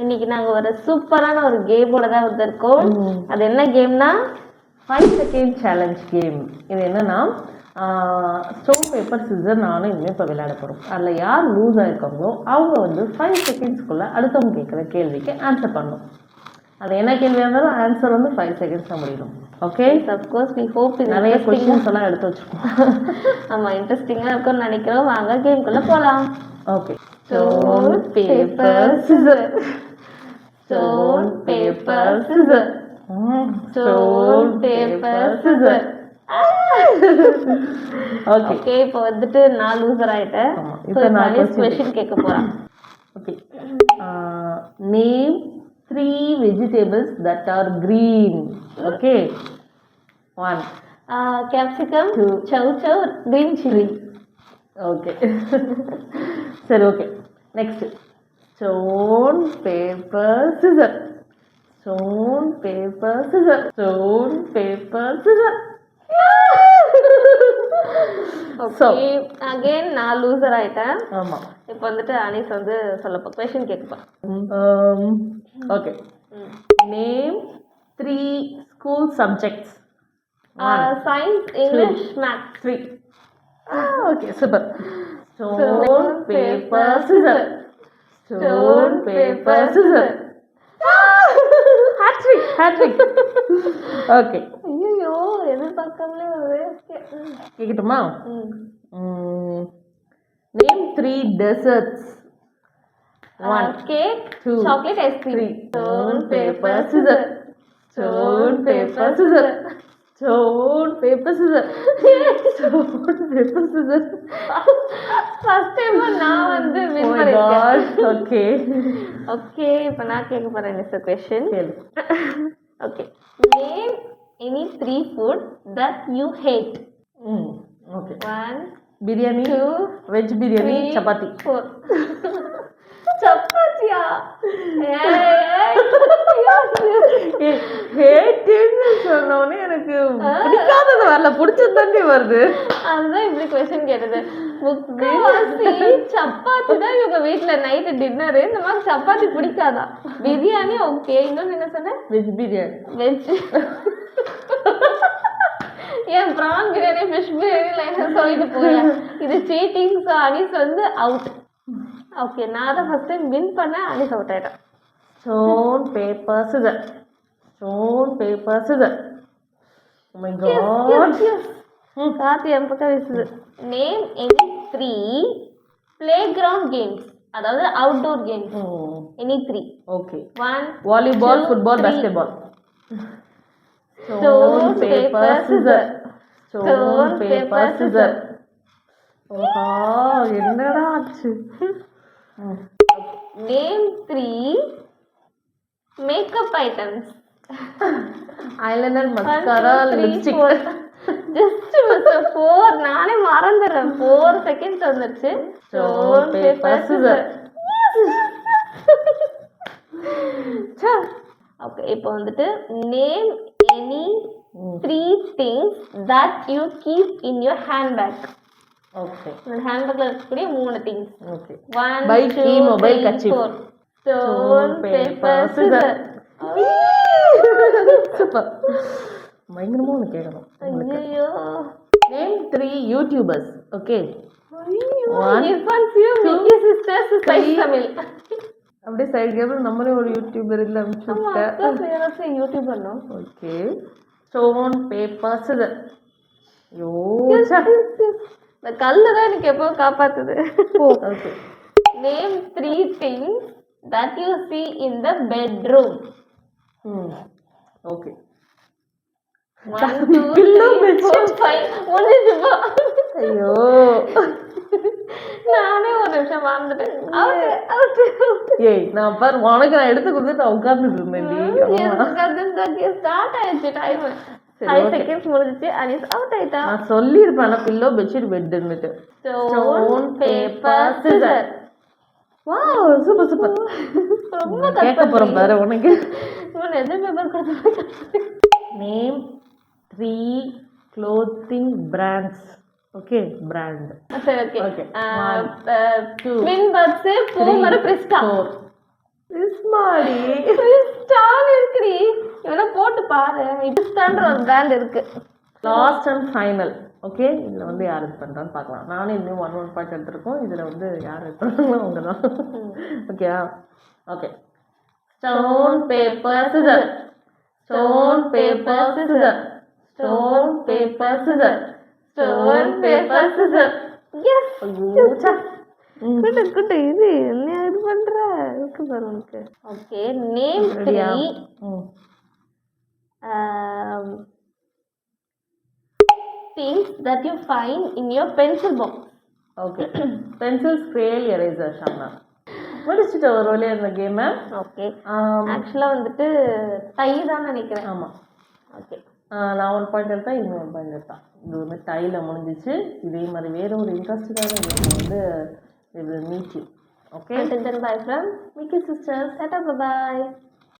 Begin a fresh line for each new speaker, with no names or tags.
இன்னைக்கு நாங்க ஒரு சூப்பரான ஒரு கேமோட தான் வந்திருக்கோம். அது என்ன கேம்னா
5 செகண்ட் சேலஞ்ச் கேம். இது என்னன்னா ஸ்டோன் பேப்பர் சிசர் நானும் இனிமேல் இப்போ விளையாட போகிறோம். அதில் யார் லூஸ் ஆகிருக்காங்களோ அவங்க வந்து 5 செகண்ட்ஸ்க்குள்ளே அடுத்தவங்க கேட்குற கேள்விக்கு ஆன்சர் பண்ணணும். அது என்ன கேள்வியாக இருந்தாலும் ஆன்சர் வந்து 5 செகண்ட்ஸில் முடியணும். ஓகே,
அஃப்கோர்ஸ் வி ஹோப்
நிறைய கொஸ்டின்ஸ் எல்லாம் எடுத்து வச்சுருக்கோம்.
ஆமாம், இன்ட்ரெஸ்டிங்காக இருக்கும்னு நினைக்கிறோம். வாங்க கேம்குள்ளே போகலாம்.
Okay, stone paper scissor, stone paper scissor, stone paper scissor.
Okay, இப்போ வந்துட்டு நான் லூசர் ஆயிட்டேன். இப்போ நான் क्वेश्चन கேட்க போறேன்.
Okay, name 3 vegetables that are green. Okay, 1
capsicum, chow chow, green chili.
Okay. சரி, okay. Next stone paper scissor, stone paper scissor, stone paper scissor.
Okay, again நான் லூசர் ஆயிட்டேன்.
ஆமா,
இப்போ வந்துட்டு அனீஸ் வந்து சொல்லப்போ क्वेश्चन கேட்கப்பா.
Okay, name 3 school subjects.
Science, English, maths.
3. Okay, super. Stone paper scissor, stone paper scissor. Hat trick. Okay,
ஐயோ, எதிர்பார்க்காமலே வருது.
கேட்கட்டுமா? Name 3 desserts. 1
cake,
2
chocolate, ice cream.
Stone paper scissor, stone paper scissor, stone paper scissor, stone paper scissor.
First time நான் வந்து win பண்ணிருக்கேன்.
Okay,
okay, இப்போ நான் கேட்க போறேன் next question. Okay, name any 3 food that you hate.
Okay,
1
biryani,
2
veg biryani,
3
chapati.
4. சப்பாத்தியா?
ஹேட்னு சொன்னோனே எனக்கு பிடிக்காதது வரல, பிடிச்சது தாண்டி வருது.
அதுதான் இப்படி क्वेश्चन கேட்டது. முக்காவாசி சப்பாத்தி தான் இவங்க வீட்டுல நைட்டு டின்னரு. இந்த மாதிரி சப்பாத்தி பிடிக்காதா? பிரியாணி ஓகே, இன்னொன்னு என்ன சொன்ன?
வெஜ் பிரியாணி.
வெஜ் ஏன் prawn biryani, fish biryani line சொல்லிட்டு போறேன். இது சீட்டிங். ஸோ அனீஸ் வந்து அவுட். ஓகே, நான் தான் ஃபர்ஸ்ட் டைம் வின் பண்ணேன். அனீஸ் அவுட் ஆயிட்டேன்.
Stone paper scissor, stone paper scissor. Oh my God.
Karthi என் பக்கம் வீசுது. Name any 3 play ground games, அதாவது outdoor games. Any 3.
Okay,
1
volleyball, football, basketball. Stone paper scissor, stone paper scissor. ஓஹா, என்னடா ஆச்சு?
Name 3 makeup items.
Eyeliner, mascara, lipstick.
Just miss 4. நானே மறந்துடுறேன். 4 seconds வந்துருச்சு.
Stone paper scissor.
ஓகே, இப்போ வந்துட்டு name any 3 things that you keep in your handbag.
Okay,
ஹேண்ட்பேக்ல இருக்கக்கூடிய 3 things.
Okay.
1
bike,
2
mobile,
3
kerchief.
4. Stone paper scissor.
Super. பயங்கரமா ஒன்று கேட்கணும்.
ஐயோ,
நேம் 3 யூடியூபர்ஸ். ஓகே, 1
இர்ஃபான் சியூ, மிக்கி சிஸ்டர்ஸ், ஸ்பைஸ் தமிழ்.
அப்படியே சைடு கேபிள் நம்மளே ஒரு யூடியூபர் இல்லை அனுப்பிச்சுட்டேன்.
Youtuber no.
Okay, stone paper scissor. ஐயோ,
இந்த கல்லு தான் எனக்கு எப்போ காப்பாத்துது.
Okay,
name 3 things that you see in the bedroom.
Okay.
1 2 3 4 5. முடிஞ்சுப்பா.
ஐயோ,
நானே ஒரு நிமிஷம் மறந்துட்டேன்.
ஏய், நான் பாரு உனக்கு நான் எடுத்து கொடுத்து நான் உட்கார்ந்துட்டு இருந்தேன்.
ஸ்டார்ட் ஆயிடுச்சு டைம். 5 செகண்ட்ஸ் முடிஞ்சிச்சு. அனீஸ் அவுட் ஆயிட்டா.
நான் சொல்லியிருப்பேன் பில்லோ, பெட்ஷீட், பெட்னுட்டு.
Stone paper scissor.
Wow, super super.
ரொம்ப
கேட்க போறேன் பாரு உனக்கு.
இவன் எந்த பேப்பர் கொடுத்து.
Name 3 clothing brands. Okay, brand.
சரி, okay.
Okay. 1 2
twin birds, boomer, பிரிஸ்கா.
4 இஸ்மாடி
ஸ்டான் இருக்குடி, இவனை போட்டு பாரு. இப்ஸ்டான்ற ஒரு பிராண்ட் இருக்கு.
Last and final. ஓகே, இதில் வந்து யார் இது பண்ணுறான்னு பார்க்கலாம். நானும் இன்னும் 1 பாயிண்ட் எடுத்துருக்கோம். இதில் வந்து யார் இது பண்ணுறாங்களோ அவங்க தான். ஓகேவா? Okay. Stone paper scissor, stone paper scissor, stone paper scissor, stone paper scissor.
Yes, good good. இது என்ன இது பண்ற இருக்கு பாரு உனக்கு. Okay, name 3 things that you find in your pencil box.
Okay, pencil, scale, eraser. Shamna முடிச்சுட்டு ஒரு வழியாக இருந்த கேமை.
ஓகே, ஆக்சுவலாக வந்துட்டு டை தான் நினைக்கிறேன்.
ஆமாம்.
ஓகே,
நான் 1 பாயிண்ட் எடுத்தேன், இன்னும் 1 பாயிண்ட் எடுத்தேன். இது வந்து டையில் முடிஞ்சிச்சு. இதே மாதிரி வேற ஒரு இன்ட்ரெஸ்டிங்கான கேம் வந்து இது meet you. Okay,
until then bye from Mickey sisters. Tata, bye bye.